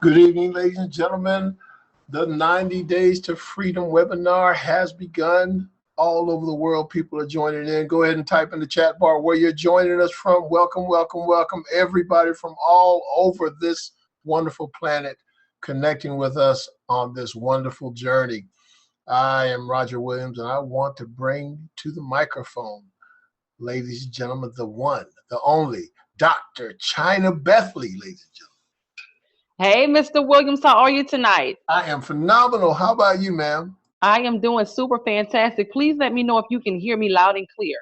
Good evening, ladies and gentlemen. The 90 Days to Freedom webinar has begun. All over the world, people are joining in. Go ahead and type in the chat bar where you're joining us from. Welcome, welcome, welcome, everybody from all over this wonderful planet connecting with us on this wonderful journey. I am Roger Williams, and I want to bring to the microphone, ladies and gentlemen, the one, the only, Dr. Chyna Bethley, ladies and gentlemen. Hey, Mr. Williams, how are you tonight? I am phenomenal. How about you, ma'am? I am doing super fantastic. Please let me know if you can hear me loud and clear.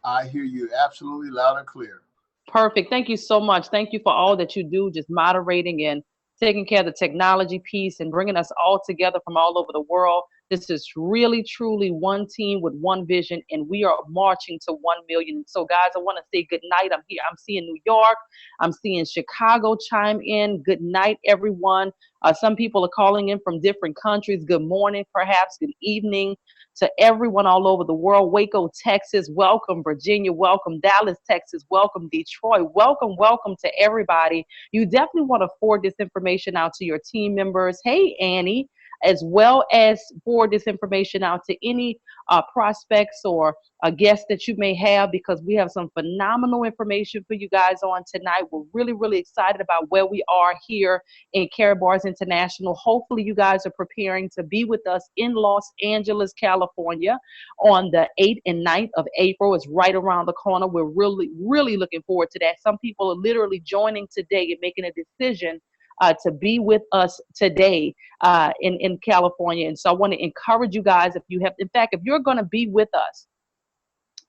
I hear you absolutely loud and clear. Perfect. Thank you so much. Thank you for all that you do, just moderating and taking care of the technology piece and bringing us all together from all over the world. This is really, truly one team with one vision, and we are marching to 1 million. So, guys, I want to say good night. I'm here. I'm seeing New York. I'm seeing Chicago chime in. Good night, everyone. Some people are calling in from different countries. Good morning, perhaps. Good evening to everyone all over the world. Waco, Texas, welcome. Virginia, welcome. Dallas, Texas, welcome. Detroit, welcome. Welcome to everybody. You definitely want to forward this information out to your team members. Hey, Annie, as well as forward this information out to any prospects or guests that you may have, because we have some phenomenal information for you guys on tonight. We're really, really excited about where we are here in Karatbars International. Hopefully you guys are preparing to be with us in Los Angeles, California on the 8th and 9th of April. It's right around the corner. We're really, really looking forward to that. Some people are literally joining today and making a decision to be with us today in California. And so I want to encourage you guys, if you're going to be with us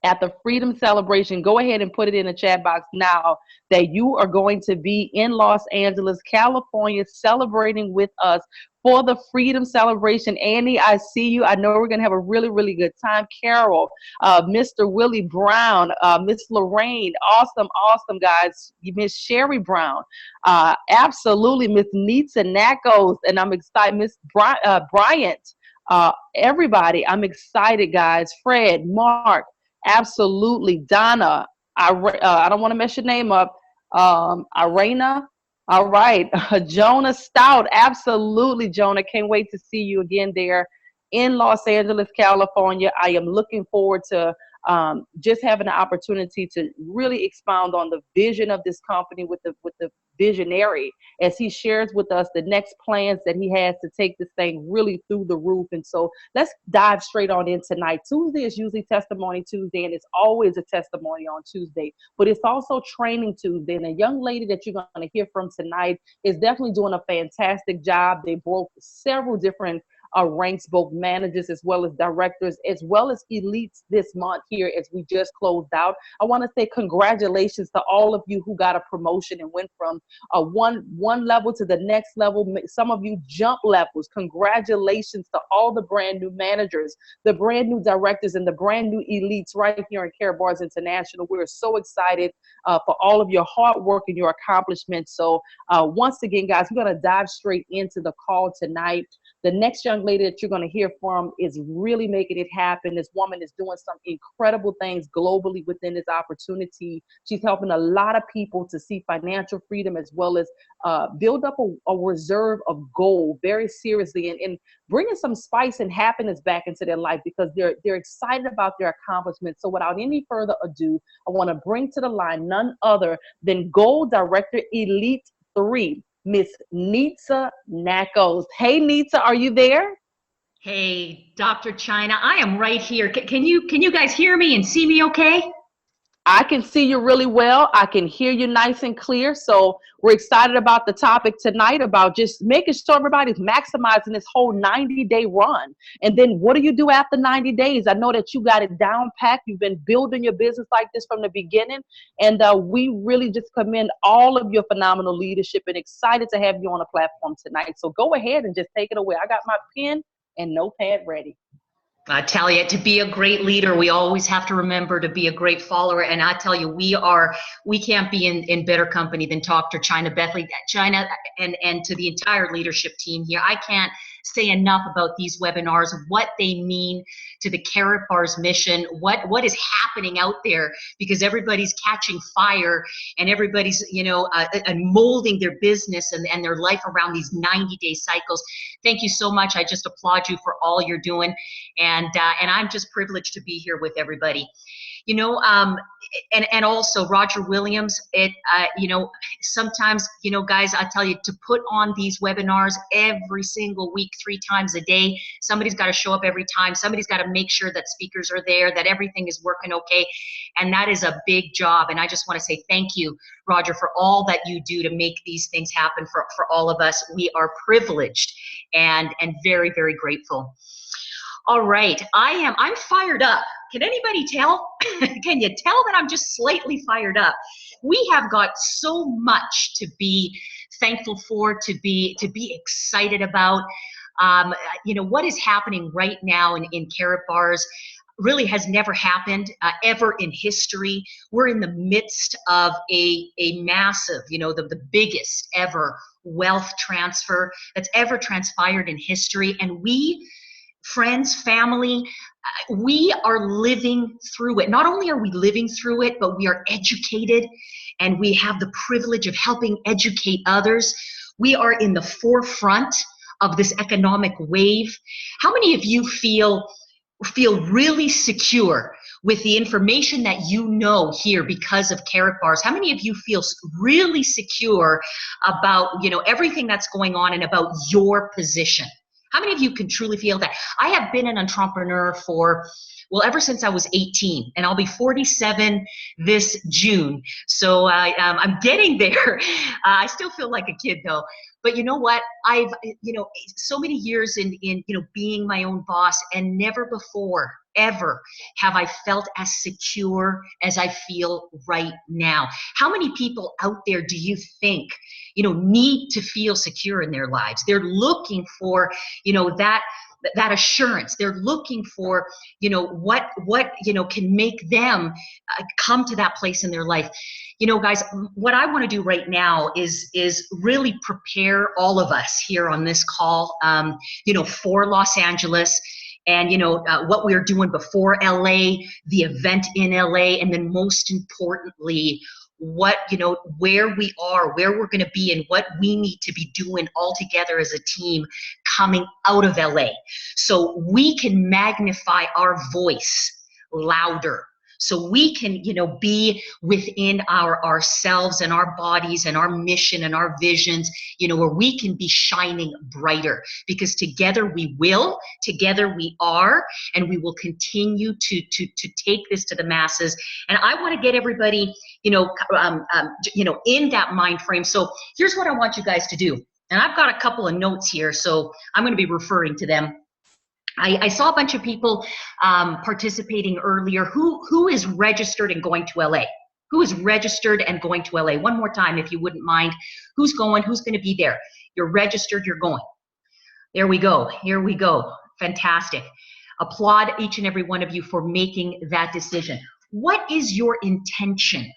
at the Freedom Celebration, go ahead and put it in the chat box now that you are going to be in Los Angeles, California, celebrating with us for the Freedom Celebration. Annie, I see you. I know we're going to have a really, really good time. Carol, Mr. Willie Brown, Miss Lorraine, awesome, guys. Miss Sherry Brown, absolutely, Miss Nitsa Nakos, and I'm excited, Miss Bryant, everybody, I'm excited, guys. Fred, Mark, absolutely. Donna, I don't want to mess your name up. Irena, all right. Jonah Stout, absolutely, Jonah. Can't wait to see you again there in Los Angeles, California. I am looking forward to just having the opportunity to really expound on the vision of this company with the visionary as he shares with us the next plans that he has to take this thing really through the roof. And so let's dive straight on in tonight. Tuesday is usually Testimony Tuesday, and it's always a testimony on Tuesday, but it's also Training Tuesday. And a young lady that you're going to hear from tonight is definitely doing a fantastic job. They broke several different ranks, both managers as well as directors, as well as elites this month here as we just closed out. I want to say congratulations to all of you who got a promotion and went from one level to the next level. Some of you jump levels. Congratulations to all the brand new managers, the brand new directors, and the brand new elites right here in Karatbars International. We're so excited for all of your hard work and your accomplishments. So once again, guys, we're going to dive straight into the call tonight. The next young lady that you're going to hear from is really making it happen. This woman is doing some incredible things globally within this opportunity. She's helping a lot of people to see financial freedom as well as build up a reserve of gold very seriously and bringing some spice and happiness back into their life because they're excited about their accomplishments. So without any further ado, I want to bring to the line none other than Gold Director Elite 3. Miss Nitsa Nakos. Hey, Nitsa, are you there? Hey, Dr. Chyna, I am right here. Can you guys hear me and see me okay? I can see you really well. I can hear you nice and clear. So we're excited about the topic tonight about just making sure everybody's maximizing this whole 90-day run. And then what do you do after 90 days? I know that you got it down packed. You've been building your business like this from the beginning. And we really just commend all of your phenomenal leadership and excited to have you on the platform tonight. So go ahead and just take it away. I got my pen and notepad ready. I tell you, to be a great leader, we always have to remember to be a great follower. And I tell you, we can't be in better company than Dr. Chyna Bethley, Chyna, and to the entire leadership team here. I can't say enough about these webinars, what they mean to the Karatbars mission, what is happening out there, because everybody's catching fire and everybody's, you know, molding their business and their life around these 90-day cycles. Thank you so much. I just applaud you for all you're doing, and I'm just privileged to be here with everybody. You know, and also Roger Williams, you know, sometimes, you know, guys, I tell you, to put on these webinars every single week, 3 times a day, somebody's got to show up every time. Somebody's got to make sure that speakers are there, that everything is working okay. And that is a big job. And I just want to say thank you, Roger, for all that you do to make these things happen for all of us. We are privileged and very, very grateful. All right, I'm fired up. Can anybody tell? Can you tell that I'm just slightly fired up? We have got so much to be thankful for, to be excited about. You know, what is happening right now in Karatbars really has never happened ever in history. We're in the midst of a massive, you know, the biggest ever wealth transfer that's ever transpired in history. And we, friends, family, we are living through it. Not only are we living through it, but we are educated, and we have the privilege of helping educate others. We are in the forefront of this economic wave. How many of you feel really secure with the information that you know here because of Karatbars? How many of you feel really secure about, you know, everything that's going on and about your position? How many of you can truly feel that? I have been an entrepreneur for, well, ever since I was 18, and I'll be 47 this June. So I'm getting there. I still feel like a kid though. But you know what? I've, you know, so many years in you know, being my own boss, and never before, ever have I felt as secure as I feel right now. How many people out there do you think, you know, need to feel secure in their lives? They're looking for, you know, that assurance. They're looking for, you know, what you know, can make them come to that place in their life. You know, guys, what I want to do right now is really prepare all of us here on this call, you know, for Los Angeles. And, you know, what we are doing before LA, the event in LA, and then most importantly, what, you know, where we are, where we're going to be, and what we need to be doing all together as a team coming out of LA, so we can magnify our voice louder, so we can, you know, be within ourselves and our bodies and our mission and our visions, you know, where we can be shining brighter, because together we will, together we are, and we will continue to take this to the masses. And I want to get everybody, you know, in that mind frame. So here's what I want you guys to do. And I've got a couple of notes here, so I'm going to be referring to them. I saw a bunch of people participating earlier. Who is registered and going to LA? Who is registered and going to LA? One more time, if you wouldn't mind. Who's going? Who's going to be there? You're registered, you're going. There we go. Here we go. Fantastic. Applaud each and every one of you for making that decision. What is your intention?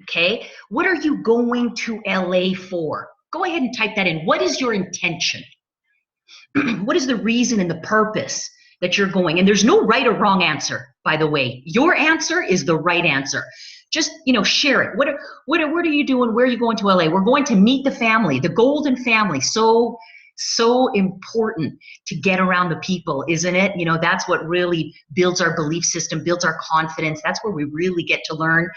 Okay. What are you going to LA for? Go ahead and type that in. What is your intention? What is the reason and the purpose that you're going? And there's no right or wrong answer, by the way. Your answer is the right answer. Just, you know, share it. What are you doing? Where are you going to LA? We're going to meet the family, the golden family. So important to get around the people, isn't it? You know, that's what really builds our belief system, builds our confidence. That's where we really get to learn,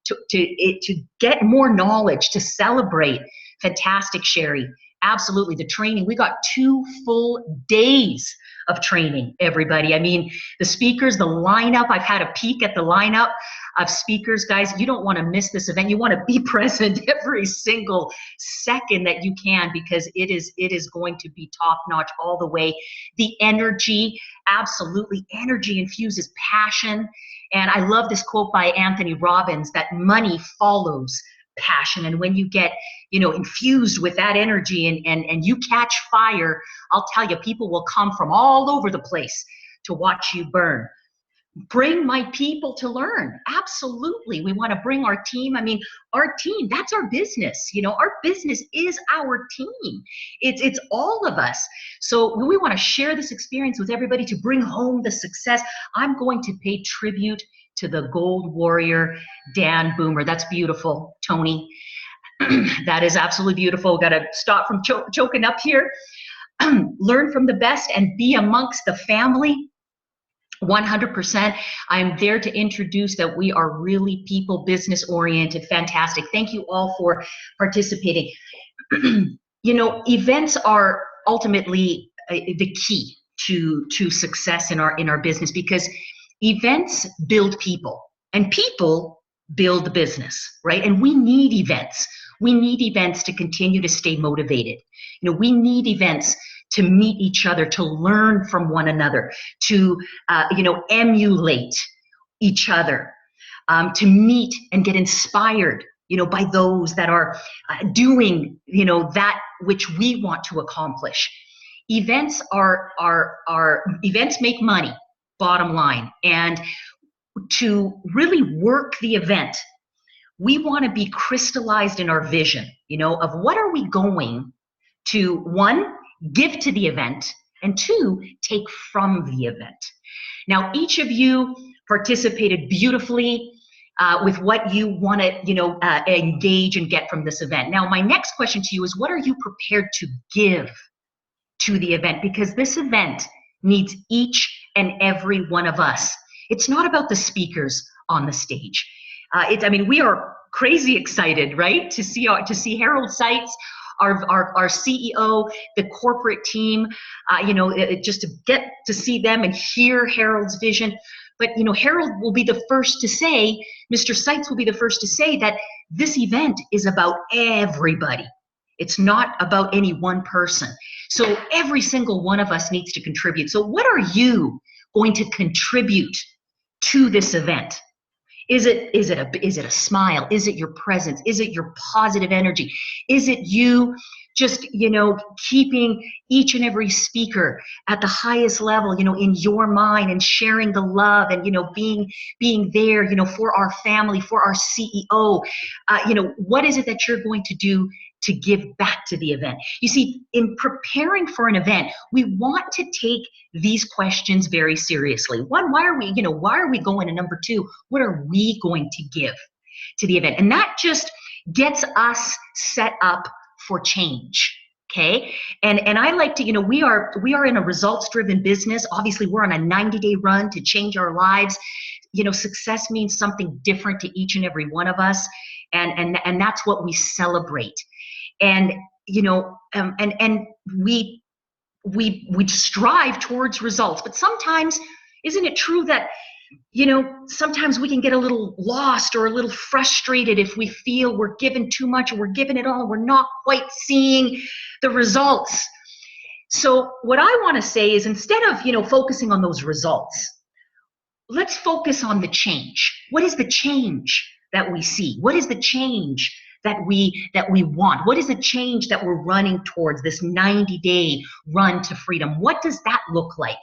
to get more knowledge, to celebrate. Fantastic, Sherry. Absolutely. The training, we got 2 full days of training, everybody. I mean, the speakers, the lineup, I've had a peek at the lineup of speakers, guys. You don't want to miss this event. You want to be present every single second that you can, because it is going to be top notch all the way. The energy, absolutely. Energy infuses passion. And I love this quote by Anthony Robbins, that money follows passion. And when you get, you know, infused with that energy and you catch fire, I'll tell you, people will come from all over the place to watch you burn. bring my people to learn. Absolutely. We want to bring our team. I mean, our team, that's our business. You know, our business is our team. It's all of us. So we want to share this experience with everybody to bring home the success. I'm going to pay tribute to the gold warrior, Dan Boomer. That's beautiful, Tony. That is absolutely beautiful. Got to stop from choking up here. Learn from the best and be amongst the family. 100%. I'm there to introduce that we are really people, business oriented. Fantastic. Thank you all for participating. You know, events are ultimately the key to success in our business, because events build people and people build the business, right? And we need events. We need events to continue to stay motivated. You know, we need events to meet each other, to learn from one another, to emulate each other, to meet and get inspired, by those that are doing, that which we want to accomplish. Events events make money, bottom line, and to really work the event, we want to be crystallized in our vision, of what are we going to, one, give to the event, and two, take from the event. Now, each of you participated beautifully with what you want to, engage and get from this event. Now, my next question to you is, what are you prepared to give to the event? Because this event needs each and every one of us. It's not about the speakers on the stage. We are crazy excited, right, to see Harold Seitz, our CEO, the corporate team, just to get to see them and hear Harold's vision. But, Harold will be the first to say, Mr. Seitz will be the first to say that this event is about everybody. It's not about any one person. So every single one of us needs to contribute. So what are you going to contribute to this event? Is it a smile? Is it your presence? Is it your positive energy? Is it you just, keeping each and every speaker at the highest level, in your mind, and sharing the love, and, being there, for our family, for our CEO? What is it that you're going to do to give back to the event? You see, in preparing for an event, we want to take these questions very seriously. One, why are we going? And number two, what are we going to give to the event? And that just gets us set up for change. Okay. And I like to, we are in a results-driven business. Obviously, we're on a 90-day run to change our lives. Success means something different to each and every one of us. And that's what we celebrate. And, and we strive towards results, but sometimes, isn't it true that, sometimes we can get a little lost or a little frustrated if we feel we're given too much, or we're giving it all, and we're not quite seeing the results. So what I want to say is, instead of, focusing on those results, let's focus on the change. What is the change that we see? What is the change that we want? What is the change that we're running towards, this 90-day run to freedom? What does that look like?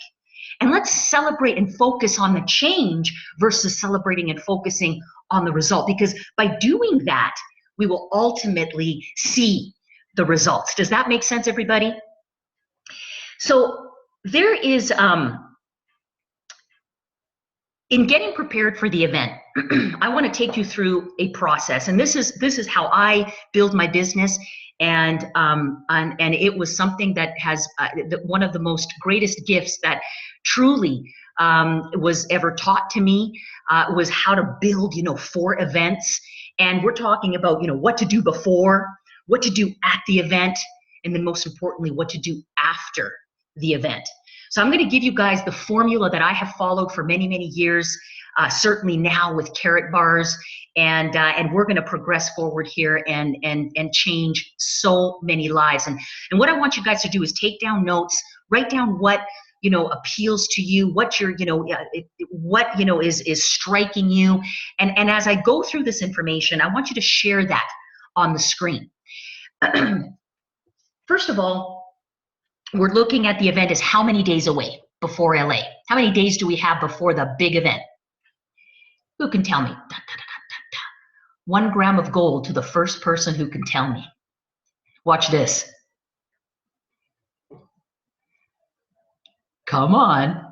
And let's celebrate and focus on the change versus celebrating and focusing on the result, because by doing that, we will ultimately see the results. Does that make sense, everybody? So there is, in getting prepared for the event, I want to take you through a process, and this is how I build my business, and it was something that has one of the most greatest gifts that truly was ever taught to me was how to build, for events. And we're talking about, what to do before, what to do at the event, and then most importantly, what to do after the event. So I'm going to give you guys the formula that I have followed for many, many years, certainly now with carrot bars, and we're going to progress forward here and change so many lives. And what I want you guys to do is take down notes, write down what appeals to you, what you're what is striking you, and as I go through this information, I want you to share that on the screen. First of all, we're looking at the event as how many days away. before LA? How many days do we have before the big event? Who can tell me? Da, da, da, da, da. 1 gram of gold to the first person who can tell me. Watch this. Come on.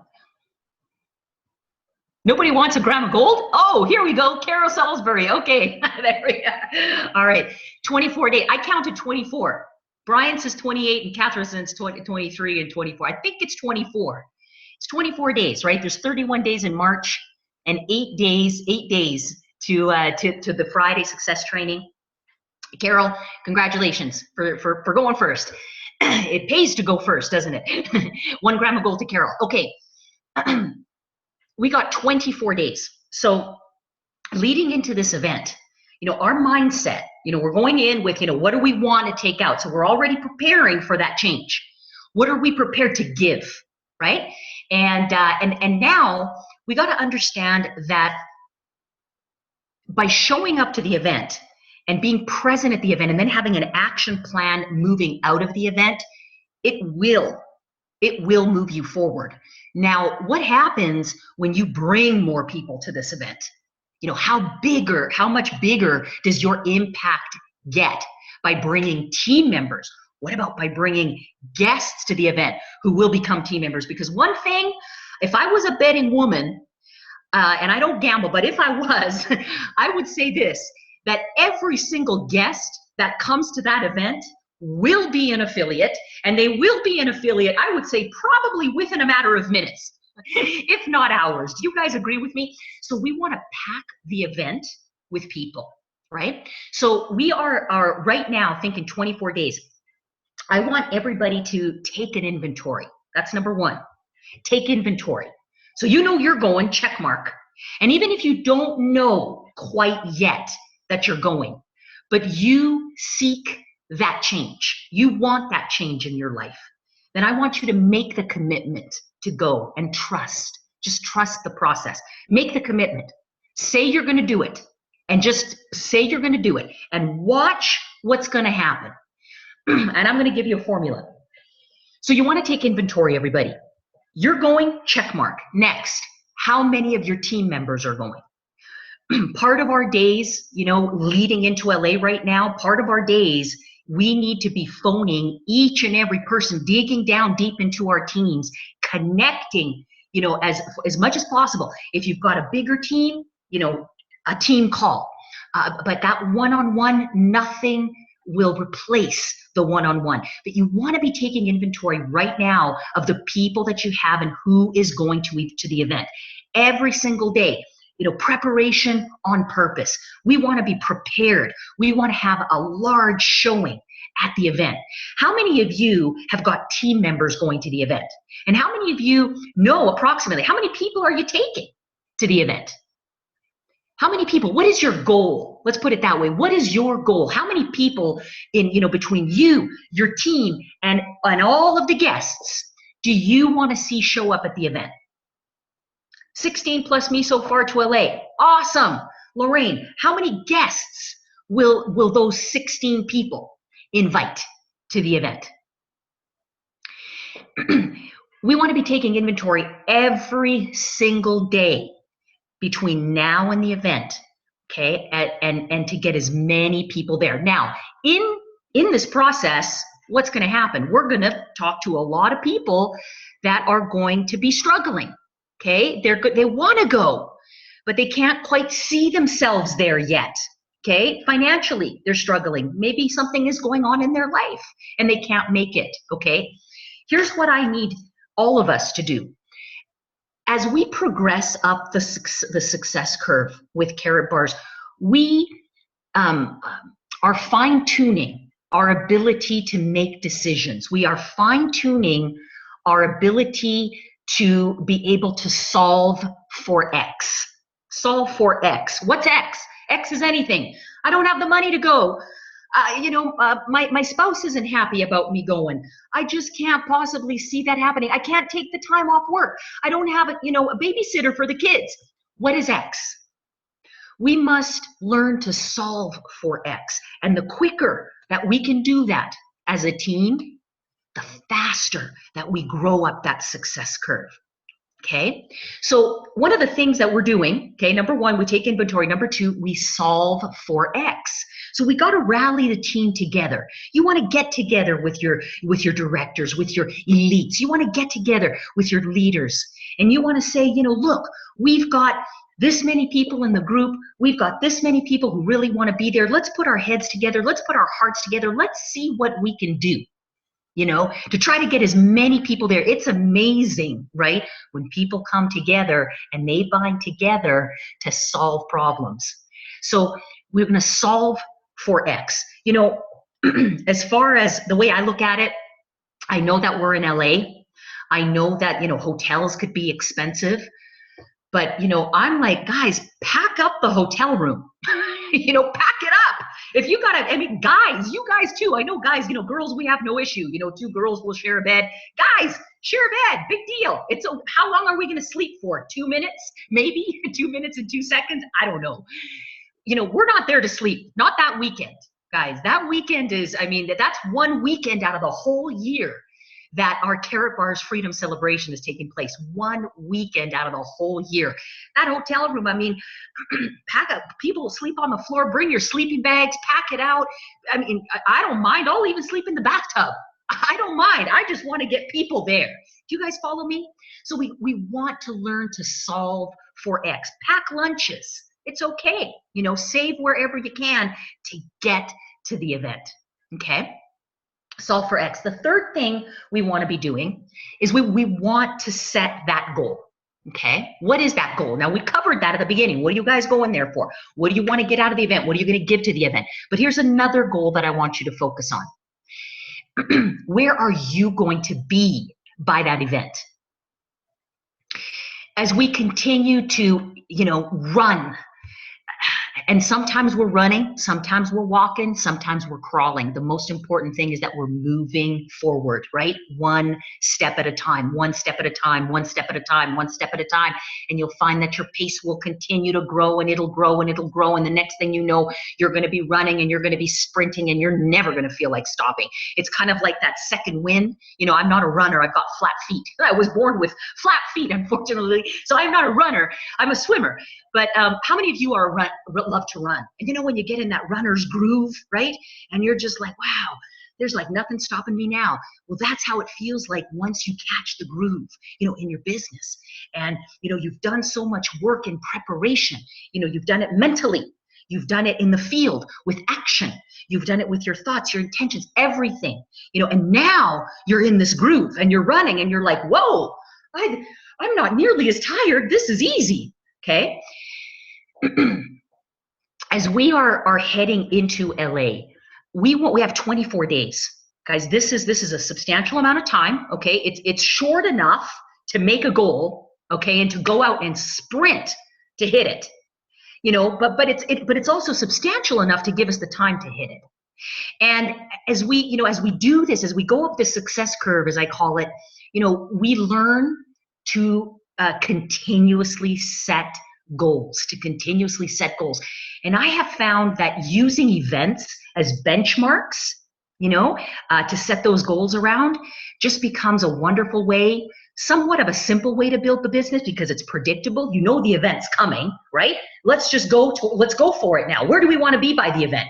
Nobody wants a gram of gold? Oh, here we go. Carol Salisbury. Okay, there we go. All right, 24 days. I counted 24. Brian says 28 and Catherine says 23 and 24. I think it's 24. It's 24 days, right? There's 31 days in March and 8 days to the Friday success training. Carol, congratulations for going first. It pays to go first, doesn't it? 1 gram of gold to Carol. Okay. We got 24 days. So leading into this event, our mindset, we're going in with, what do we want to take out? So we're already preparing for that change. What are we prepared to give, right? And now we got to understand that by showing up to the event and being present at the event and then having an action plan moving out of the event, it will move you forward. Now, what happens when you bring more people to this event? How much bigger does your impact get by bringing team members? What about by bringing guests to the event who will become team members? Because one thing, if I was a betting woman, and I don't gamble, but if I was, I would say this, that every single guest that comes to that event will be an affiliate, and they will be an affiliate, I would say, probably within a matter of minutes, if not hours. Do you guys agree with me? So we want to pack the event with people, right? So we are right now thinking 24 days. I want everybody to take an inventory. That's number 1. Take inventory. So you're going, check mark. And even if you don't know quite yet that you're going, but you seek that change, you want that change in your life, then I want you to make the commitment to go and trust. Just trust the process. Make the commitment. Say you're going to do it, and just say you're going to do it, and watch what's going to happen. And I'm going to give you a formula. So you want to take inventory, everybody. You're going, check mark. Next, how many of your team members are going? Part of our days, leading into LA right now, part of our days, we need to be phoning each and every person, digging down deep into our teams, connecting, as much as possible. If you've got a bigger team, a team call. But that one-on-one, nothing will replace the one-on-one. But you want to be taking inventory right now of the people that you have and who is going to the event. Every single day. Preparation on purpose. We want to be prepared. We want to have a large showing at the event. How many of you have got team members going to the event? And how many of you know approximately, how many people are you taking to the event? How many people? What is your goal? Let's put it that way. What is your goal? How many people between you, your team, and all of the guests do you want to see show up at the event? 16 plus me so far to LA. Awesome. Lorraine, how many guests will those 16 people invite to the event? We want to be taking inventory every single day between now and the event, okay? And to get as many people there. Now, in this process, what's going to happen? We're going to talk to a lot of people that are going to be struggling. Okay, they want to go, but they can't quite see themselves there yet. Okay, financially, they're struggling. Maybe something is going on in their life and they can't make it. Okay, here's what I need all of us to do. As we progress up the success curve with Carrot Bars, we are fine-tuning our ability to make decisions. We are fine-tuning our ability to be able to solve for X. Solve for X. What's X? X is anything. I don't have the money to go. My spouse isn't happy about me going. I just can't possibly see that happening. I can't take the time off work. I don't have a babysitter for the kids. What is X? We must learn to solve for X. And the quicker that we can do that as a team, the faster that we grow up that success curve. Okay, so one of the things that we're doing, okay, number one, we take inventory. Number two, we solve for X. So we got to rally the team together. You want to get together with your directors, with your elites. You want to get together with your leaders, and you want to say, you know, look, we've got this many people in the group. We've got this many people who really want to be there. Let's put our heads together. Let's put our hearts together. Let's see what we can do. You know, to try to get as many people there. It's amazing, right? When people come together and they bind together to solve problems. So we're going to solve for X. You know, as far as the way I look at it, I know that we're in LA. I know that, you know, hotels could be expensive. But, you know, I'm like, guys, pack up the hotel room. You know, pack it up. If you got to, I mean, guys, you guys too. I know guys, you know, girls, we have no issue. You know, two girls will share a bed. Guys, share a bed. Big deal. It's how long are we going to sleep for? 2 minutes? Maybe 2 minutes and 2 seconds? I don't know. You know, we're not there to sleep. Not that weekend, guys. That weekend is, I mean, that's one weekend out of the whole year that our Karatbars Freedom Celebration is taking place. One weekend out of the whole year. That hotel room, I mean, pack up. People will sleep on the floor. Bring your sleeping bags. Pack it out. I mean, I don't mind. I'll even sleep in the bathtub. I don't mind. I just want to get people there. Do you guys follow me? So we want to learn to solve for X. Pack lunches. It's okay. You know, save wherever you can to get to the event. Okay? Solve for X. The third thing we want to be doing is we want to set that goal. Okay, what is that goal? Now, we covered that at the beginning. What are you guys going there for? What do you want to get out of the event? What are you going to give to the event? But here's another goal that I want you to focus on. Where are you going to be by that event? As we continue to, you know, run, and sometimes we're running, sometimes we're walking, sometimes we're crawling. The most important thing is that we're moving forward, right? One step at a time, one step at a time, one step at a time, one step at a time. And you'll find that your pace will continue to grow, and it'll grow and it'll grow. And the next thing you know, you're going to be running and you're going to be sprinting, and you're never going to feel like stopping. It's kind of like that second wind. You know, I'm not a runner. I've got flat feet. I was born with flat feet, unfortunately. So I'm not a runner. I'm a swimmer. But how many of you love to run? And you know, when you get in that runner's groove, right? And you're just like, wow, there's like nothing stopping me now. Well, that's how it feels like once you catch the groove, you know, in your business. And, you know, you've done so much work in preparation. You know, you've done it mentally. You've done it in the field with action. You've done it with your thoughts, your intentions, everything. You know, and now you're in this groove and you're running and you're like, whoa, I'm not nearly as tired. This is easy. Okay. As we are heading into LA, we have 24 days. Guys, this is a substantial amount of time, okay? It's short enough to make a goal, okay, and to go out and sprint to hit it. You know, but it's also substantial enough to give us the time to hit it. And as we do this, as we go up this success curve, as I call it, you know, we learn to continuously set goals, And I have found that using events as benchmarks, you know, to set those goals around just becomes a wonderful way, somewhat of a simple way to build the business because it's predictable. You know the event's coming, right? Let's go for it now. Where do we want to be by the event?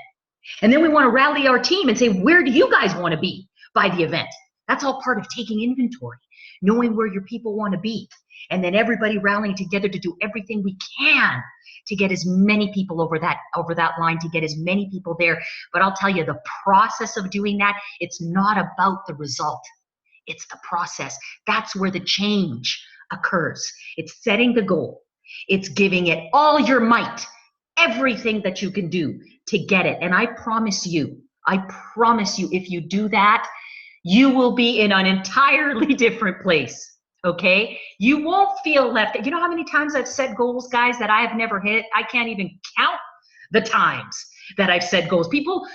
And then we want to rally our team and say, where do you guys want to be by the event? That's all part of taking inventory, knowing where your people want to be. And then everybody rallying together to do everything we can to get as many people over that line, to get as many people there. But I'll tell you, the process of doing that, it's not about the result. It's the process. That's where the change occurs. It's setting the goal. It's giving it all your might, everything that you can do to get it. And I promise you, if you do that, you will be in an entirely different place. Okay, you won't feel left. You know how many times I've set goals, guys, that I have never hit? I can't even count the times that I've set goals. People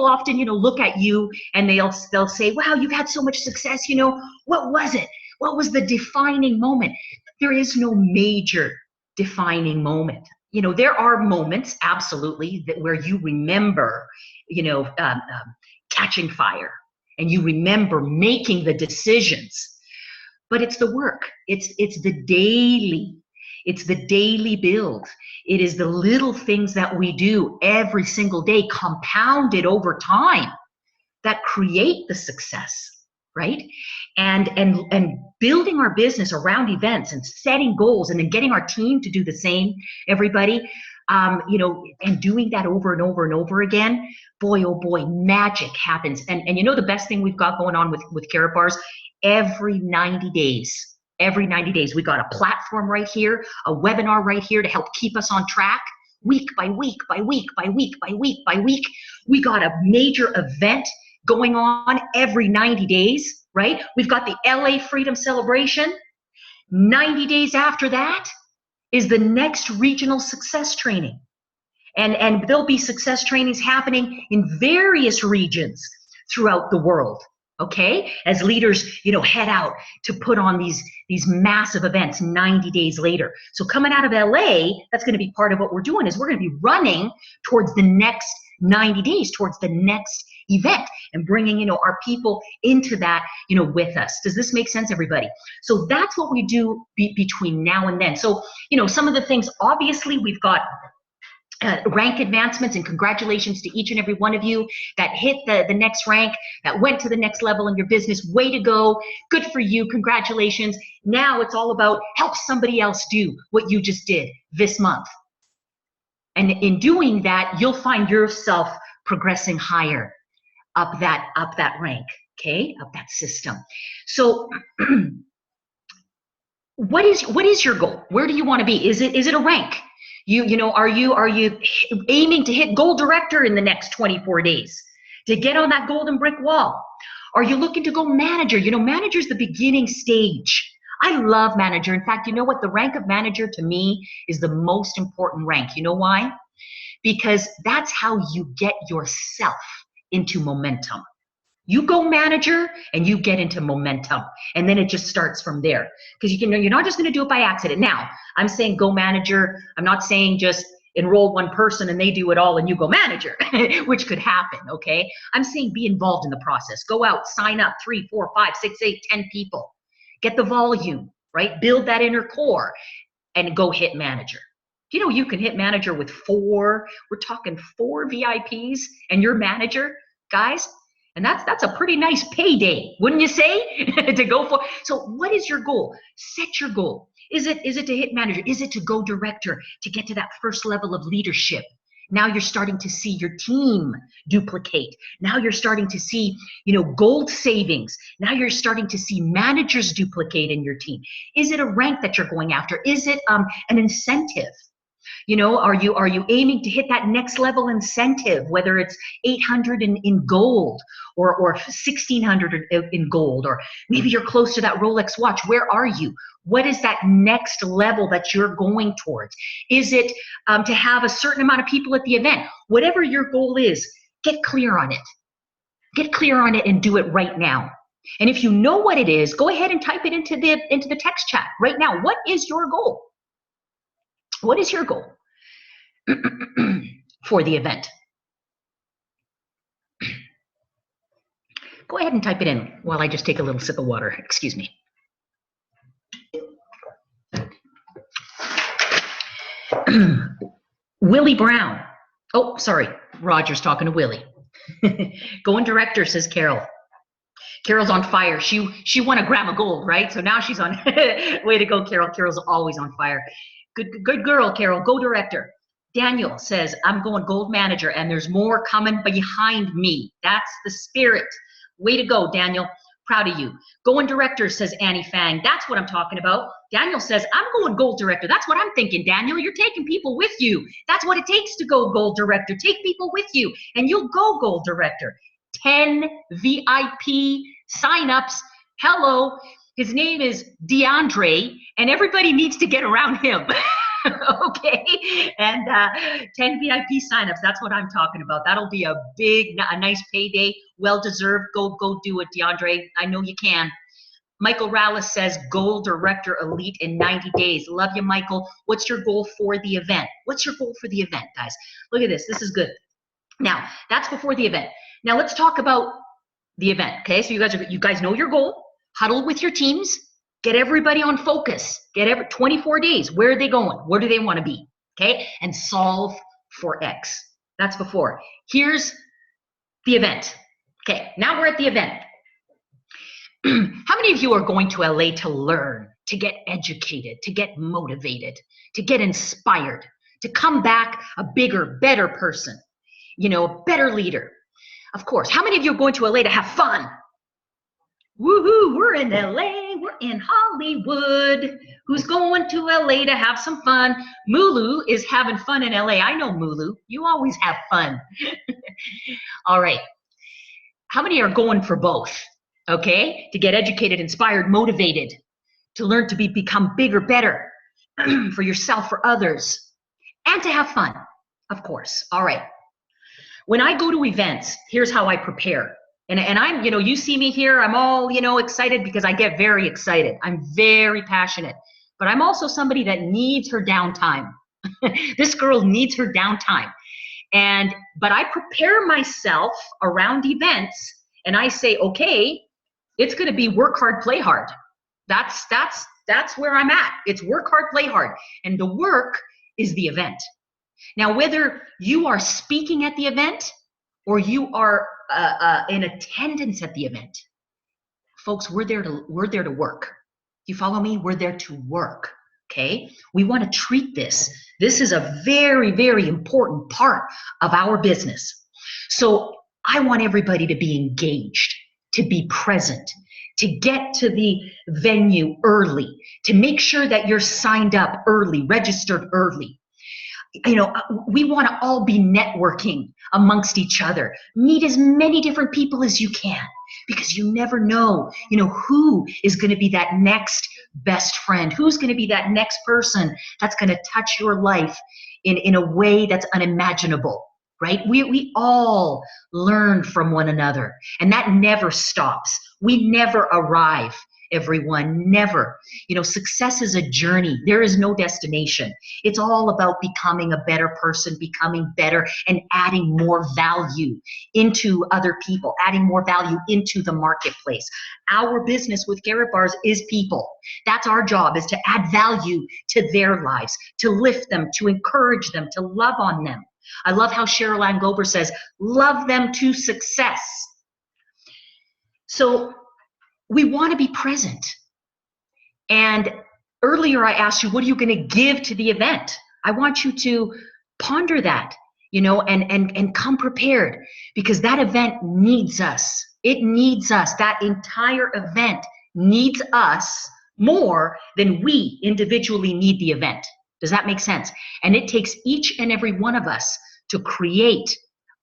often, you know, look at you and they'll say, wow, you've had so much success. You know, what was it? What was the defining moment? There is no major defining moment. You know, there are moments, absolutely, that where you remember, you know, catching fire. and you remember making the decisions. But it's the work. It's the daily. It's the daily build. It is the little things that we do every single day, compounded over time, that create the success, right? And building our business around events and setting goals, and then getting our team to do the same, everybody, you know, and doing that over and over and over again, boy, oh boy, magic happens. And you know, the best thing we've got going on with Carrot Bars, every 90 days, we got a platform right here, a webinar right here to help keep us on track, week by week, by week, by week, by week, by week. We got a major event going on every 90 days, right? We've got the LA Freedom Celebration. 90 days after that is the next regional success training. And there'll be success trainings happening in various regions throughout the world, okay? As leaders, you know, head out to put on these massive events 90 days later. So coming out of LA, that's gonna be part of what we're doing, is we're gonna be running towards the next 90 days, towards the next event, and bringing, you know, our people into that, you know, with us. Does this make sense, everybody? So that's what we do between now and then. So, you know, some of the things, obviously, we've got rank advancements, and congratulations to each and every one of you that hit the next rank, that went to the next level in your business. Way to go. Good for you. Congratulations. Now it's all about help somebody else do what you just did this month. And in doing that, you'll find yourself progressing higher up that rank, okay, up that system. So what is your goal? Where do you want to be? Is it a rank? You know, are you aiming to hit gold director in the next 24 days, to get on that golden brick wall? Are you looking to go manager? You know, manager's the beginning stage. I love manager. In fact, you know what? The rank of manager to me is the most important rank. You know why? Because that's how you get yourself into momentum. You go manager and you get into momentum, and then it just starts from there. Because you're not just going to do it by accident. Now, I'm saying go manager. I'm not saying just enroll one person and they do it all and you go manager, which could happen, okay? I'm saying be involved in the process. Go out, sign up 3, 4, 5, 6, 8, 10 people. Get the volume, right? Build that inner core and go hit manager. You know, you can hit manager with 4, we're talking 4 VIPs and you're manager, guys. And that's a pretty nice payday, wouldn't you say, to go for? So what is your goal? Set your goal. Is it to hit manager? Is it to go director, to get to that first level of leadership? Now you're starting to see your team duplicate. Now you're starting to see, you know, gold savings. Now you're starting to see managers duplicate in your team. Is it a rank that you're going after? Is it an incentive? You know, are you aiming to hit that next level incentive, whether it's 800 in gold or 1600 in gold, or maybe you're close to that Rolex watch? Where are you? What is that next level that you're going towards? Is it to have a certain amount of people at the event? Whatever your goal is, get clear on it. Get clear on it and do it right now. And if you know what it is, go ahead and type it into the text chat right now. What is your goal? What is your goal for the event? Go ahead and type it in while I just take a little sip of water. Excuse me. Willie Brown. Oh, sorry. Roger's talking to Willie. Going director, says Carol. Carol's on fire. She won a gram of gold, right? So now she's on. Way to go, Carol. Carol's always on fire. Good girl, Carol. Go director. Daniel says, I'm going gold manager, and there's more coming behind me. That's the spirit. Way to go, Daniel. Proud of you. Going director, says Annie Fang. That's what I'm talking about. Daniel says, I'm going gold director. That's what I'm thinking, Daniel. You're taking people with you. That's what it takes to go gold director. Take people with you, and you'll go gold director. 10 VIP signups. Hello. His name is DeAndre, and everybody needs to get around him. Okay, and 10 VIP signups. That's what I'm talking about. That'll be a nice payday. Well deserved. Go do it, DeAndre. I know you can. Michael Rallis says gold director elite in 90 days. Love you, Michael. What's your goal for the event? What's your goal for the event, guys? Look at this. This is good. Now, that's before the event. Now let's talk about the event. Okay, so you guys know your goal. Huddle with your teams. Get everybody on focus. 24 days. Where are they going? Where do they want to be? Okay, and solve for X. That's before. Here's the event. Okay, now we're at the event. How many of you are going to LA to learn, to get educated, to get motivated, to get inspired, to come back a bigger, better person, a better leader? Of course. How many of you are going to LA to have fun? Woohoo, we're in LA, we're in Hollywood. Who's going to LA to have some fun? Mulu is having fun in LA. I know Mulu, you always have fun. All right. How many are going for both? Okay, to get educated, inspired, motivated, to learn to become bigger, better for yourself, for others, and to have fun, of course. All right. When I go to events, here's how I prepare. And I'm, you see me here, I'm all, excited because I get very excited. I'm very passionate, but I'm also somebody that needs her downtime. This girl needs her downtime. But I prepare myself around events and I say, okay, it's going to be work hard, play hard. That's where I'm at. It's work hard, play hard. And the work is the event. Now, whether you are speaking at the event or you are in attendance at the event, folks, we're there to work. Do you follow me? We're there to work. Okay. We want to treat this. This is a very, very important part of our business. So I want everybody to be engaged, to be present, to get to the venue early, to make sure that you're signed up early, registered early. We want to all be networking amongst each other. Meet as many different people as you can, because you never know, who is going to be that next best friend, who's going to be that next person that's going to touch your life in a way that's unimaginable, right? We all learn from one another, and that never stops. We never arrive, everyone, never. Success is a journey. There is no destination. It's all about becoming a better person, becoming better, and adding more value into other people, adding more value into the marketplace. Our business with Carrot Bars is people. That's our job, is to add value to their lives, to lift them, to encourage them, to love on them. I love how Cheryl Ann Gober says, love them to success. So we want to be present. And earlier I asked you, what are you going to give to the event? I want you to ponder that, and come prepared, because that event needs us. It needs us. That entire event needs us more than we individually need the event. Does that make sense? And it takes each and every one of us to create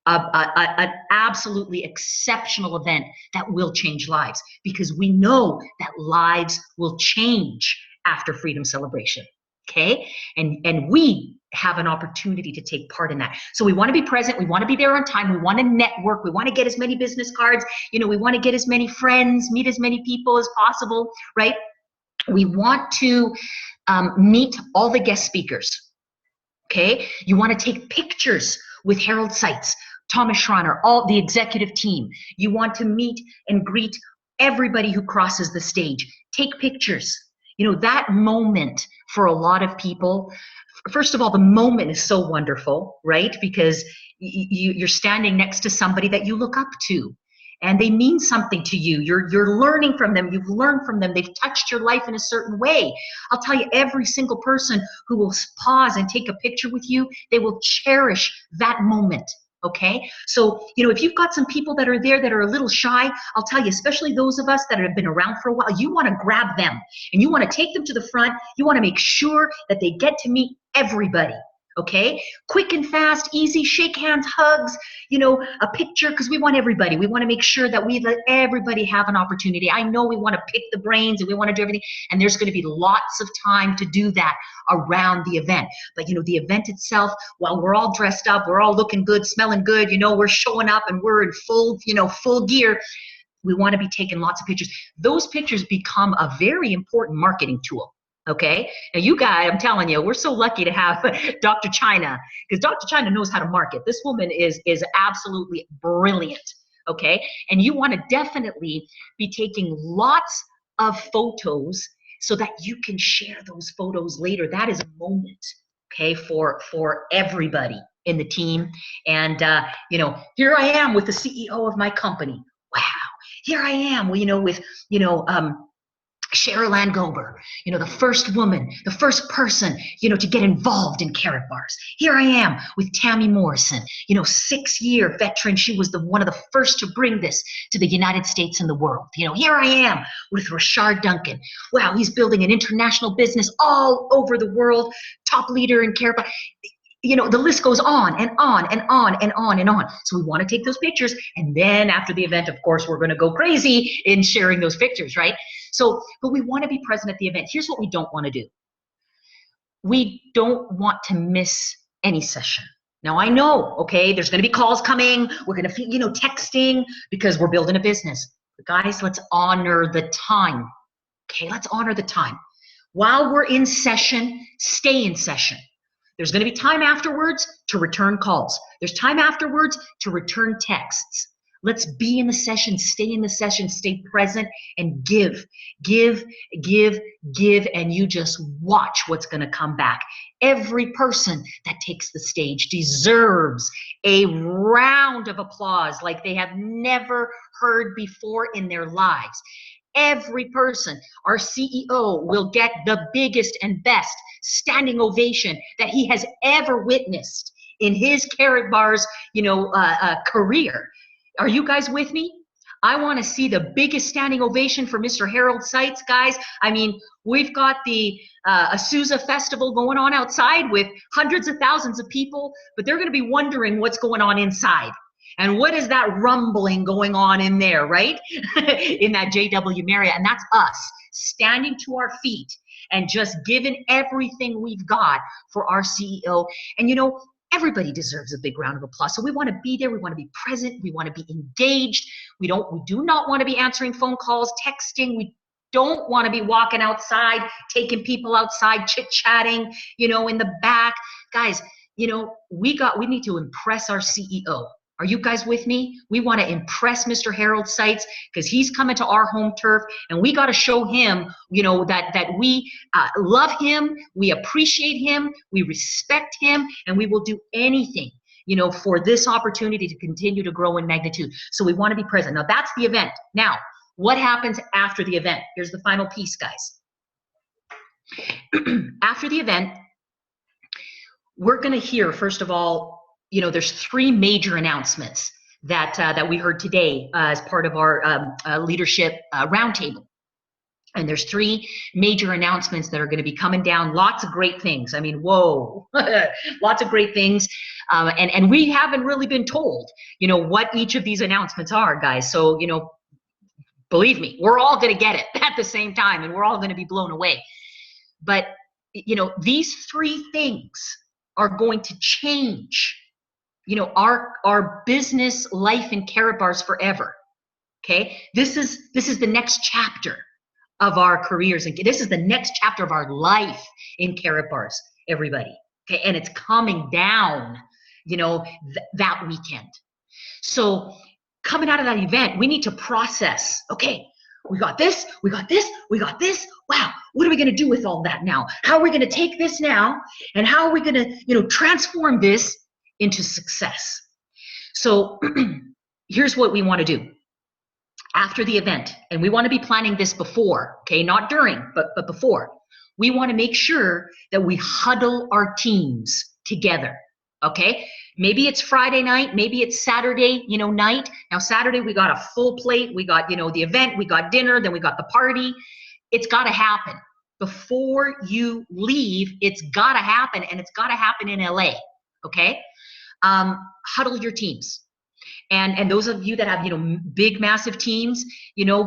an absolutely exceptional event that will change lives, because we know that lives will change after Freedom Celebration. Okay, and we have an opportunity to take part in that. So we want to be present. We want to be there on time. We want to network. We want to get as many business cards. We want to get as many friends, meet as many people as possible, right? We want to meet all the guest speakers. Okay, you want to take pictures with Harold Seitz, Thomas Schreiner, all the executive team. You want to meet and greet everybody who crosses the stage. Take pictures. That moment for a lot of people, first of all, the moment is so wonderful, right? Because you're standing next to somebody that you look up to, and they mean something to you. You're learning from them. You've learned from them. They've touched your life in a certain way. I'll tell you, every single person who will pause and take a picture with you, they will cherish that moment. Okay, so if you've got some people that are there that are a little shy, I'll tell you, especially those of us that have been around for a while, you want to grab them and you want to take them to the front. You want to make sure that they get to meet everybody. Okay, quick and fast, easy, shake hands, hugs, a picture, because we want everybody. We want to make sure that we let everybody have an opportunity. I know we want to pick the brains and we want to do everything, and there's going to be lots of time to do that around the event. But the event itself, while we're all dressed up, we're all looking good, smelling good, we're showing up and we're in full gear, we want to be taking lots of pictures. Those pictures become a very important marketing tool. Okay, now you guys, I'm telling you, we're so lucky to have Dr. Chyna, because Dr. Chyna knows how to market. This woman is absolutely brilliant okay? And you want to definitely be taking lots of photos so that you can share those photos later. That is a moment, okay, for everybody in the team. And you know, here I am with the CEO of my company. Wow, here I am, with Cheryl Ann Gober, the first woman, the first person, to get involved in Karatbars. Here I am with Tammy Morrison, 6-year veteran. She was one of the first to bring this to the United States and the world. Here I am with Rashard Duncan. Wow, he's building an international business all over the world, top leader in Karatbars. The list goes on and on and on and on and on. So we want to take those pictures. And then after the event, of course, we're going to go crazy in sharing those pictures, right? So, but we want to be present at the event. Here's what we don't want to do. We don't want to miss any session. Now I know, okay, there's going to be calls coming. We're going to be, texting because we're building a business. But guys, let's honor the time. Okay, let's honor the time. While we're in session, stay in session. There's going to be time afterwards to return calls. There's time afterwards to return texts. Let's be in the session, stay in the session, stay present, and give, and you just watch what's going to come back. Every person that takes the stage deserves a round of applause like they have never heard before in their lives. Every person, our CEO, will get the biggest and best standing ovation that he has ever witnessed in his Karatbars, career. Are you guys with me? I want to see the biggest standing ovation for Mr. Harold Seitz, guys. I mean, we've got the Azusa Festival going on outside with hundreds of thousands of people, but they're going to be wondering what's going on inside. And what is that rumbling going on in there, right? In that JW Marriott. And that's us standing to our feet and just giving everything we've got for our CEO. And everybody deserves a big round of applause. So we want to be there. We want to be present. We want to be engaged. We do not want to be answering phone calls, texting. We don't want to be walking outside, taking people outside, chit-chatting, in the back. Guys, we need to impress our CEO. Are you guys with me? We want to impress Mr. Harold Seitz because he's coming to our home turf, and we got to show him, that we love him, we appreciate him, we respect him, and we will do anything, for this opportunity to continue to grow in magnitude. So we want to be present. Now that's the event. Now, what happens after the event? Here's the final piece, guys. After the event, we're going to hear, first of all, there's 3 major announcements that we heard today as part of our leadership roundtable. And there's 3 major announcements that are going to be coming down. Lots of great things. I mean, whoa, lots of great things. And we haven't really been told, what each of these announcements are, guys. So, believe me, we're all going to get it at the same time, and we're all going to be blown away. But, these 3 things are going to change our business life in Karatbars forever. Okay, this is the next chapter of our careers, and this is the next chapter of our life in Karatbars, everybody. Okay, and it's coming down, that weekend. So coming out of that event, we need to process. Okay, we got this, we got this, we got this. Wow, what are we going to do with all that now? How are we going to take this now, and how are we going to, transform this into success? So here's what we want to do after the event, and we want to be planning this before, okay, not during, but before. We want to make sure that we huddle our teams together, okay? Maybe it's Friday night, maybe it's Saturday, night. Now Saturday we got a full plate, we got, the event, we got dinner, then we got the party. It's got to happen before you leave. It's got to happen, and it's got to happen in LA, okay? Huddle your teams. And those of you that have, big, massive teams,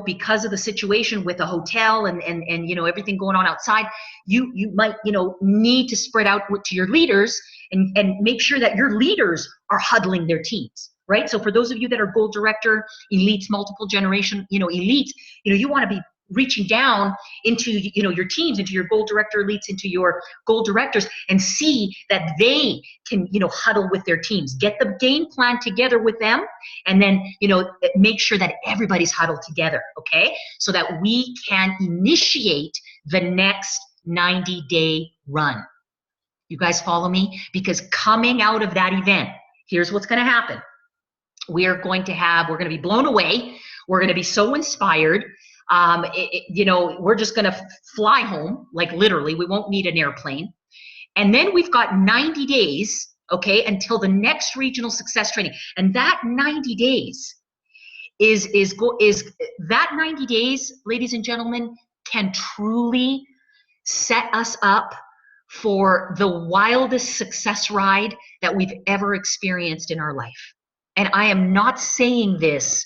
because of the situation with the hotel and everything going on outside, you might, need to spread out to your leaders and make sure that your leaders are huddling their teams, right? So for those of you that are goal director, elites, multiple generation, elites, you want to be reaching down into, you know, your teams, into your goal director elites, into your goal directors, and see that they can, you know, huddle with their teams, get the game plan together with them, and then, you know, make sure that everybody's huddled together, okay? So that we can initiate the next 90-day run. You guys follow me? Because coming out of that event, here's what's going to happen. We're going to be blown away. We're going to be so inspired. You know, we're just going to fly home, like literally. We won't need an airplane. And then we've got 90 days, okay, until the next regional success training. And that 90 days that 90 days, ladies and gentlemen, can truly set us up for the wildest success ride that we've ever experienced in our life. And I am not saying this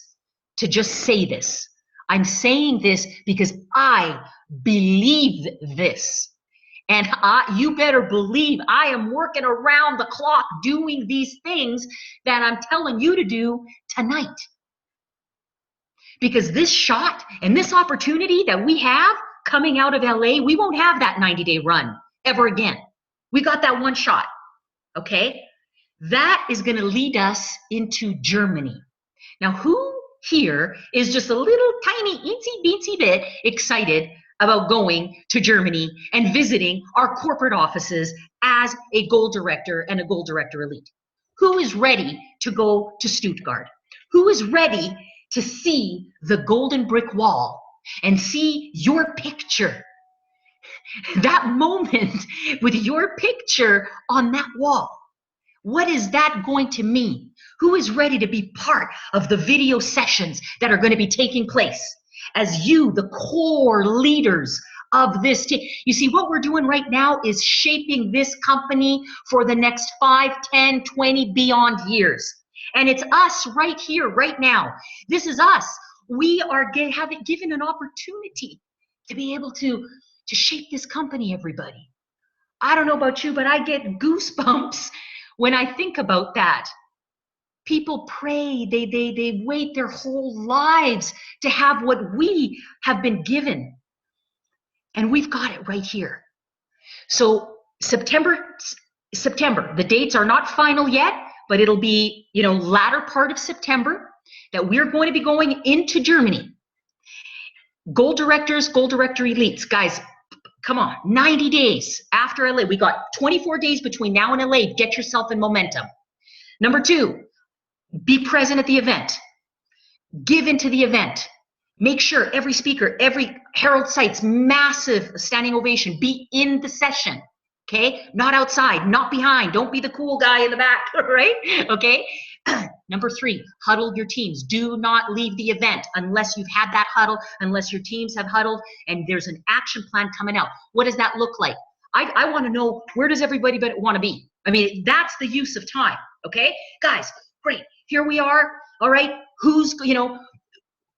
to just say this. I'm saying this because I believe this. And you better believe I am working around the clock doing these things that I'm telling you to do tonight. Because this shot and this opportunity that we have coming out of LA, we won't have that 90-day run ever again. We got that one shot, okay? That is going to lead us into Germany. Now, who here is just a little tiny itsy beatsy bit excited about going to Germany and visiting our corporate offices as a goal director and a goal director elite? Who is ready to go to Stuttgart? Who is ready to see the golden brick wall and see your picture? That moment with your picture on that wall. What is that going to mean? Who is ready to be part of the video sessions that are going to be taking place as you, the core leaders of this team? You see, what we're doing right now is shaping this company for the next 5, 10, 20, beyond years. And it's us right here, right now. This is us. We are given an opportunity to be able to shape this company, everybody. I don't know about you, but I get goosebumps when I think about that. People pray, they wait their whole lives to have what we have been given. And we've got it right here. So September, the dates are not final yet, but it'll be, you know, latter part of September that we're going to be going into Germany. Goal directors, goal director elites, guys, come on, 90 days after LA. We got 24 days between now and LA. Get yourself in momentum. Number 2, be present at the event. Give into the event. Make sure every speaker, every Herald Sites, massive standing ovation, be in the session. Okay? Not outside, not behind. Don't be the cool guy in the back, right? Okay? Number 3, huddle your teams. Do not leave the event unless you've had that huddle, unless your teams have huddled and there's an action plan coming out. What does that look like? I want to know, where does everybody want to be? I mean, that's the use of time, okay? Guys, great. Here we are, all right? Who's, you know,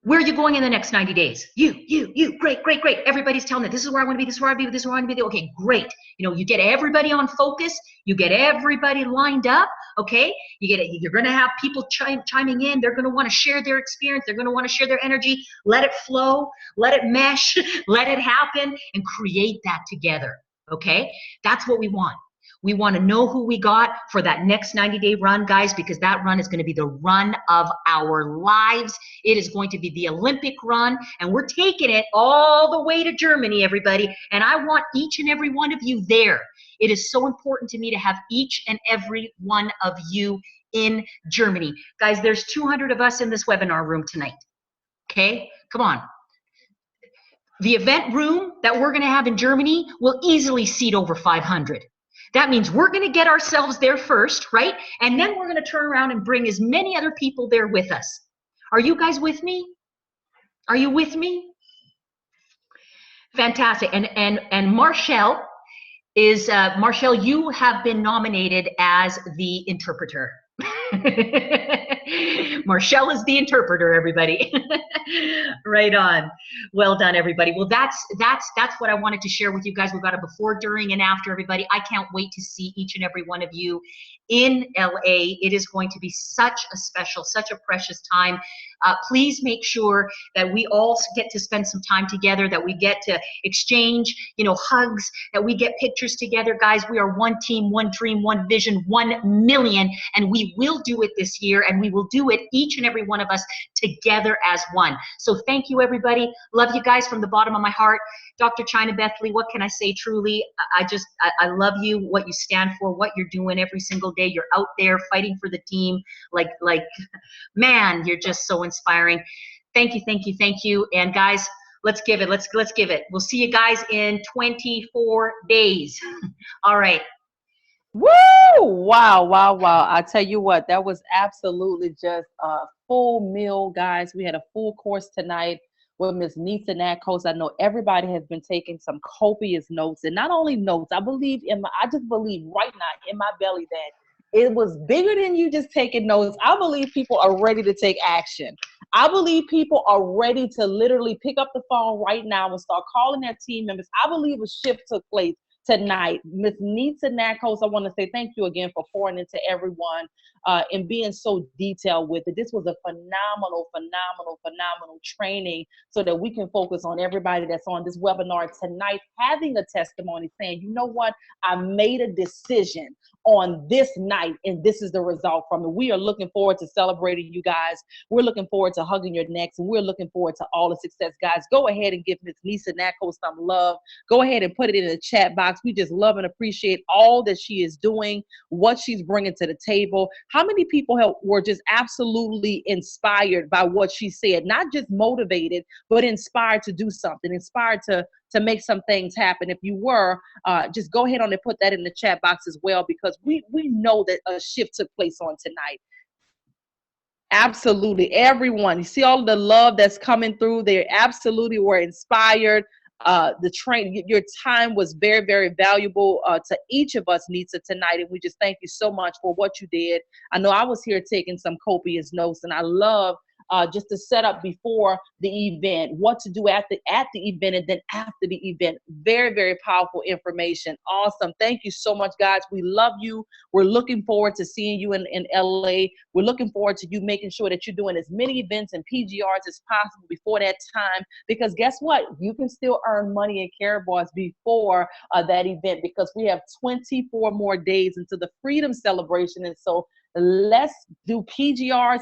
where are you going in the next 90 days? You, great. Everybody's telling me, this is where I want to be, this is where I want to be, this is where I want to be. Okay, great. You know, you get everybody on focus, you get everybody lined up, okay? You're going to have people chiming in. They're going to want to share their experience. They're going to want to share their energy. Let it flow, let it mesh, let it happen, and create that together, okay? That's what we want. We want to know who we got for that next 90-day run, guys, because that run is going to be the run of our lives. It is going to be the Olympic run, and we're taking it all the way to Germany, everybody. And I want each and every one of you there. It is so important to me to have each and every one of you in Germany. Guys, there's 200 of us in this webinar room tonight. Okay? Come on. The event room that we're going to have in Germany will easily seat over 500. That means we're going to get ourselves there first, right? And then we're going to turn around and bring as many other people there with us. Are you guys with me? Are you with me? Fantastic. And Marshall is, Marshall, you have been nominated as the interpreter. Marshall is the interpreter, everybody. Right on. Well done, everybody. Well, that's what I wanted to share with you guys. We've got a before, during, and after, everybody. I can't wait to see each and every one of you in LA. It is going to be such a special, such a precious time. Please make sure that we all get to spend some time together, that we get to exchange, hugs, that we get pictures together. Guys, we are one team, one dream, one vision, 1 million, and we will do it this year, and we will do it, each and every one of us, together as one. So thank you, everybody. Love you guys from the bottom of my heart. Dr. Chyna Bethley, what can I say? Truly, I love you, what you stand for, what you're doing every single day. You're out there fighting for the team. Like, man, you're just so inspiring. Thank you, thank you, thank you. And guys, let's give it. Let's give it. We'll see you guys in 24 days. All right. Woo! Wow, wow, wow. I tell you what, that was absolutely just a full meal, guys. We had a full course tonight with Miss Nitsa Nakos. I know everybody has been taking some copious notes, and not only notes, I just believe right now in my belly that it was bigger than you just taking notes. I believe people are ready to take action. I believe people are ready to literally pick up the phone right now and start calling their team members. I believe a shift took place tonight. Miss Nitsa Nakos, I want to say thank you again for pouring into everyone and being so detailed with it. This was a phenomenal training so that we can focus on everybody that's on this webinar tonight, having a testimony saying, you know what, I made a decision on this night and this is the result from it. We are looking forward to celebrating you guys. We're looking forward to hugging your necks, and we're looking forward to all the success. Guys, go ahead and give Miss Nitsa Nakos some love. Go ahead and put it in the chat box. We just love and appreciate all that she is doing, what she's bringing to the table. How many people were just absolutely inspired by what she said? Not just motivated, but inspired to do something, inspired to make some things happen. If you were, just go ahead on and put that in the chat box as well, because we know that a shift took place on tonight. Absolutely. Everyone, you see all the love that's coming through. They absolutely were inspired. Your time was very, very valuable to each of us, Nitsa, tonight, and we just thank you so much for what you did. I know I was here taking some copious notes, and I love just to set up before the event, what to do at the event, and then after the event. Very, very powerful information. Awesome. Thank you so much, guys. We love you. We're looking forward to seeing you in LA. We're looking forward to you making sure that you're doing as many events and PGRs as possible before that time, because guess what? You can still earn money in Karatbars before that event, because we have 24 more days into the Freedom Celebration. And so let's do PGRs,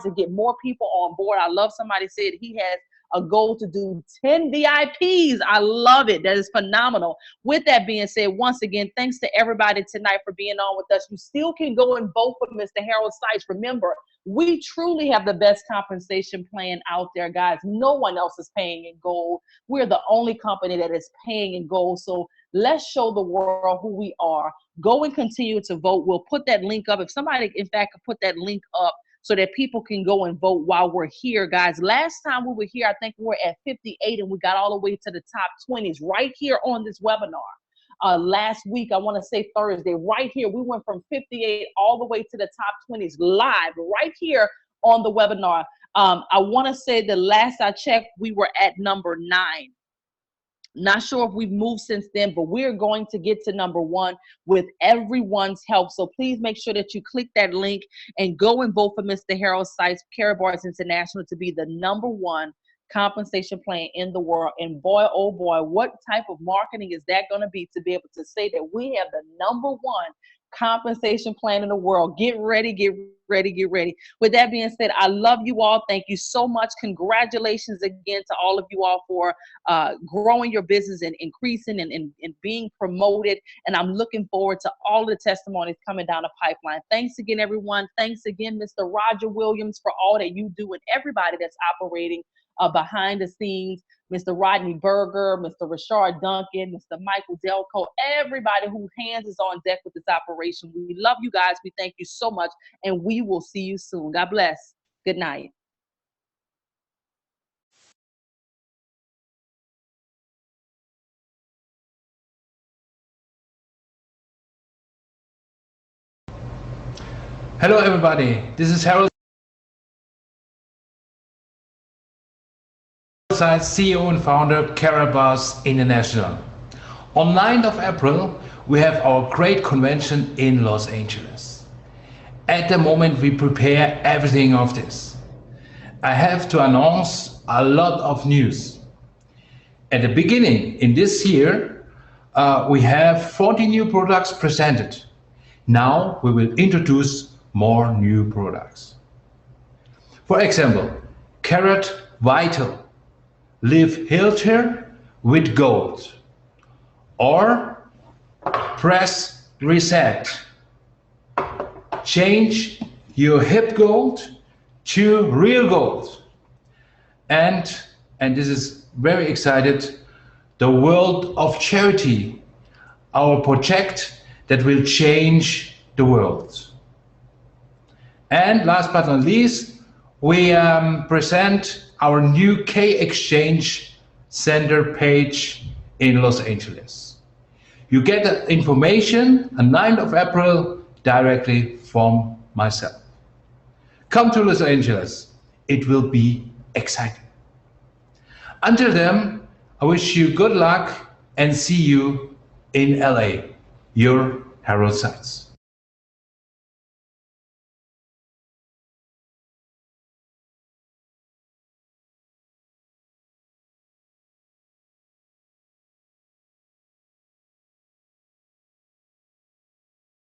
and get more people on board. I love somebody said he has a goal to do 10 VIPs. I love it. That is phenomenal. With that being said, once again, thanks to everybody tonight for being on with us. You still can go and vote for Mr. Harold Sykes. Remember, we truly have the best compensation plan out there, guys. No one else is paying in gold. We're the only company that is paying in gold. So let's show the world who we are. Go and continue to vote. We'll put that link up. If somebody, in fact, could put that link up so that people can go and vote while we're here, guys. Last time we were here, I think we were at 58, and we got all the way to the top 20s right here on this webinar. Last week, I want to say Thursday, right here, we went from 58 all the way to the top 20s live right here on the webinar. I want to say the last I checked, we were at number 9. Not sure if we've moved since then, but we're going to get to number 1 with everyone's help. So please make sure that you click that link and go and vote for Mr. Harold Sykes, Karatbars International, to be the number 1 compensation plan in the world. And boy, oh boy, what type of marketing is that going to be to be able to say that we have the number 1 compensation plan in the world? Get ready, get ready, get ready. With that being said, I love you all. Thank you so much. Congratulations again to all of you all for growing your business and increasing and being promoted. And I'm looking forward to all the testimonies coming down the pipeline. Thanks again, everyone. Thanks again, Mr. Roger Williams, for all that you do, and everybody that's operating behind the scenes. Mr. Rodney Berger, Mr. Rashard Duncan, Mr. Michael Delco, everybody whose hands is on deck with this operation. We love you guys. We thank you so much, and we will see you soon. God bless. Good night. Hello everybody, this is Harold Sykes, CEO and founder of Karatbars International. On 9th of April, we have our great convention in Los Angeles. At the moment, we prepare everything of this. I have to announce a lot of news. At the beginning, in this year, we have 40 new products presented. Now we will introduce more new products. For example, Carrot Vital, Live Healthier with Gold, or Press Reset, change your hip gold to real gold. And this is very excited, the World of Charity, our project that will change the world. And last but not least, we present our new K Exchange Center page in Los Angeles. You get the information on 9th of April directly from myself. Come to Los Angeles. It will be exciting. Until then, I wish you good luck and see you in LA. Your Harold Seitz.